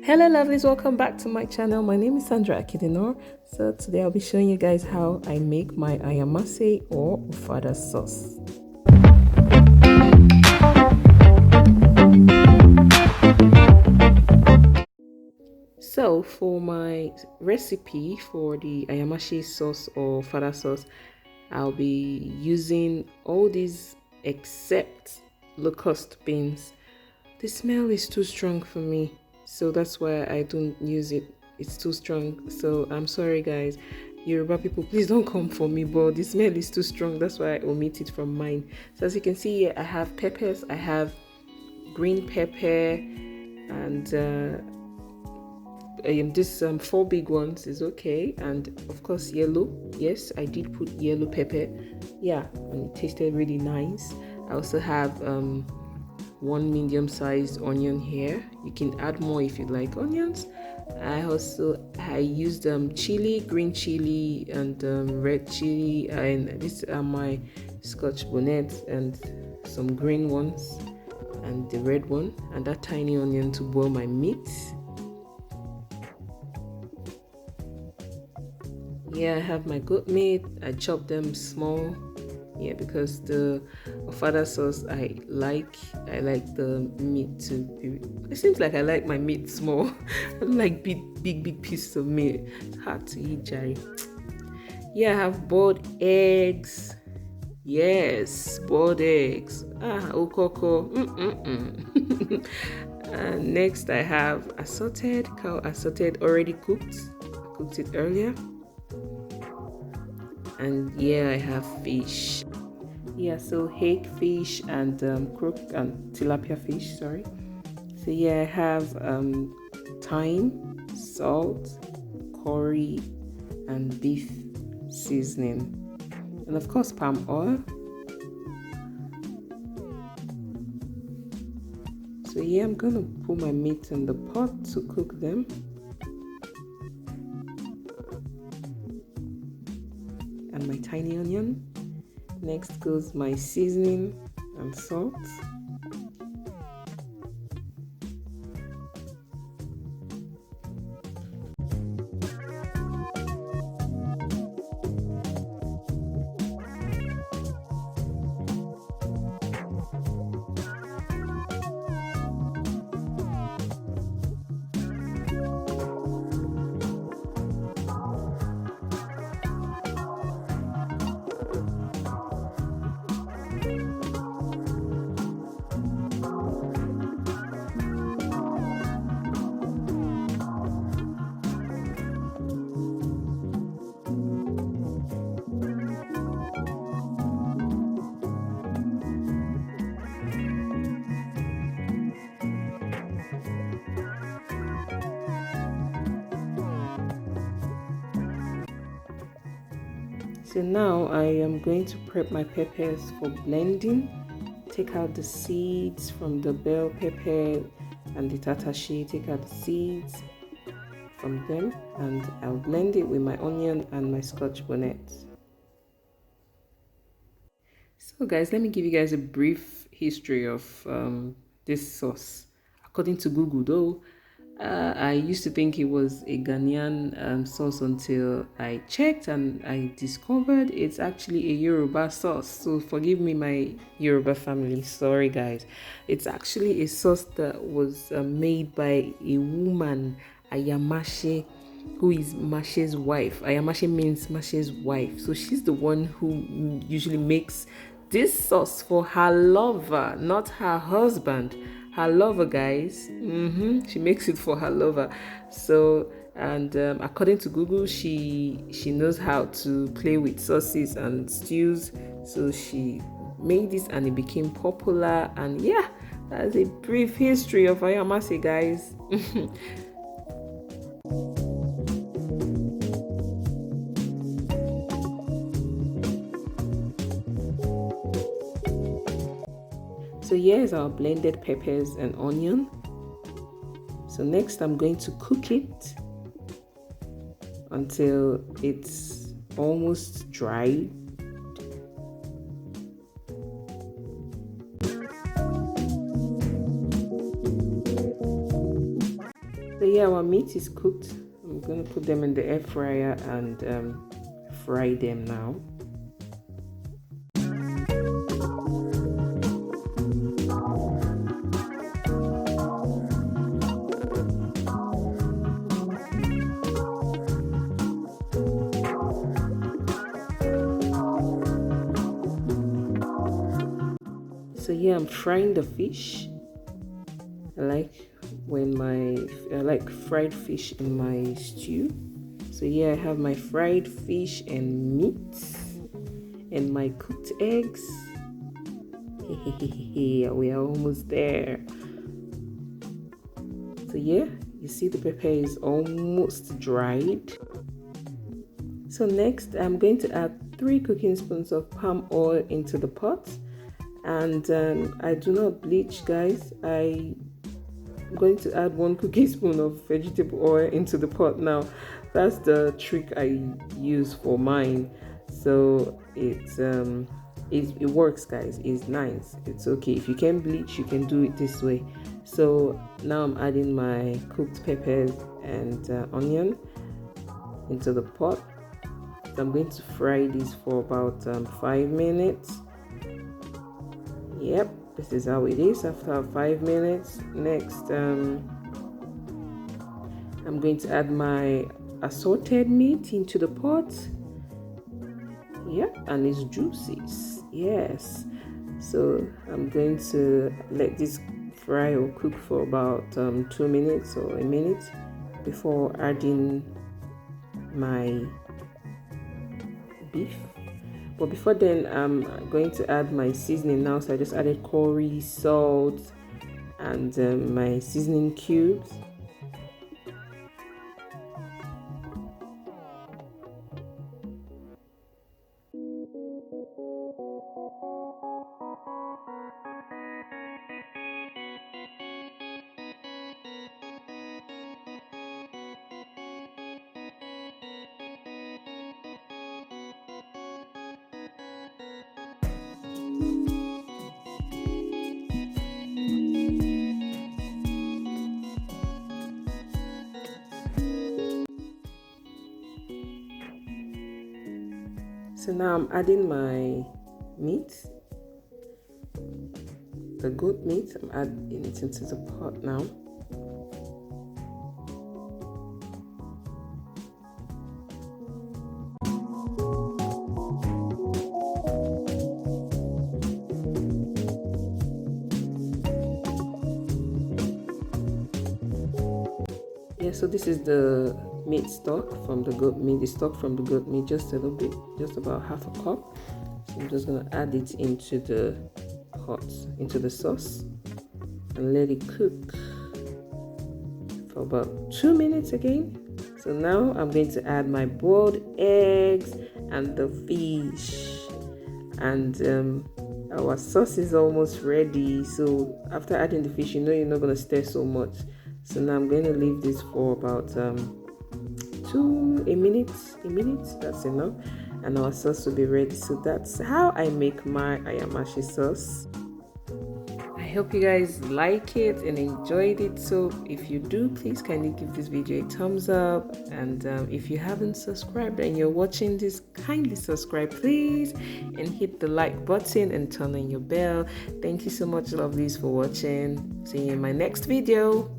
Hello lovelies, welcome back to my channel. My name is Sandra Akidinor. So today I'll be showing you guys how I make my Ayamase or Ofada sauce. So for my recipe for the Ayamase sauce or Ofada sauce, I'll be using all these except locust beans. The smell is too strong for me, so that's why I don't use it. It's too strong, so I'm sorry guys. Yoruba people, please don't come for me, but the smell is too strong. That's why I omit it from mine. So as you can see here, I have peppers. I have green pepper and this 4 big ones is okay, and of course yellow. Yes, I did put yellow pepper, yeah, and it tasted really nice. I also have 1 medium-sized onion here. You can add more if you like onions. I used chili, green chili, and red chili, and these are my Scotch bonnets and some green ones and the red one, and that tiny onion to boil my meat. Yeah, I have my goat meat. I chop them small. Yeah, because the Ofada sauce I like the meat to be. It seems like I like my meat small. I don't like big pieces of meat. It's hard to eat, Jerry. Yeah, I have boiled eggs. Yes, boiled eggs. Okoko. And next I have cow assorted, already cooked. I cooked it earlier. And yeah, I have fish. Yeah, so hake fish and crook and tilapia fish, sorry. So yeah, I have thyme, salt, curry, and beef seasoning, and of course palm oil. So yeah, I'm gonna put my meat in the pot to cook them. And my tiny onion. Next goes my seasoning and salt. So now I am going to prep my peppers for blending. Take out the seeds from the bell pepper and the tatashi. Take out the seeds from them, and I'll blend it with my onion and my Scotch bonnet. So guys, let me give you guys a brief history of this sauce. According to Google though, I used to think it was a Ghanaian sauce until I checked and I discovered it's actually a Yoruba sauce. So forgive me, my Yoruba family. Sorry, guys. It's actually a sauce that was made by a woman, Ayamase, who is Mashe's wife. Ayamase means Mashe's wife. So she's the one who usually makes this sauce for her lover, not her husband. Her lover, guys. She makes it for her lover. So, and according to Google, she knows how to play with sauces and stews. So she made this and it became popular. And yeah, that's a brief history of Ayamase, guys. So here's our blended peppers and onion. So next I'm going to cook it until it's almost dry. So yeah, our meat is cooked. I'm gonna put them in the air fryer and fry them now. So yeah, I'm frying the fish. I like fried fish in my stew. So yeah, I have my fried fish and meat and my cooked eggs. We are almost there. So yeah, you see the pepper is almost dried. So next, I'm going to add 3 cooking spoons of palm oil into the pot. And I do not bleach, guys. I'm going to add 1 cooking spoon of vegetable oil into the pot now. That's the trick I use for mine. So it works, guys. It's nice. It's okay. If you can bleach, you can do it this way. So now I'm adding my cooked peppers and onion into the pot. So I'm going to fry this for about 5 minutes. Yep, this is how it is after 5 minutes. Next, I'm going to add my assorted meat into the pot. Yep, and it's juicy. Yes. So I'm going to let this fry or cook for about 2 minutes or a minute before adding my beef. But before then, I'm going to add my seasoning now. So I just added curry, salt, and my seasoning cubes. So now I'm adding my meat, the goat meat. I'm adding it into the pot now. Yeah, so this is the meat stock from the goat meat, the stock from the goat meat, just a little bit, just about half a cup. So I'm just gonna add it into the pot, into the sauce, and let it cook for about 2 minutes again. So now I'm going to add my boiled eggs and the fish, and our sauce is almost ready. So after adding the fish, you know you're not gonna stir so much. So now I'm going to leave this for about a minute, that's enough, and our sauce will be ready. So that's how I make my Ayamase sauce. I hope you guys like it and enjoyed it. So if you do, please kindly give this video a thumbs up, and if you haven't subscribed and you're watching this, kindly subscribe please, and hit the like button and turn on your bell. Thank you so much, lovelies, for watching. See you in my next video.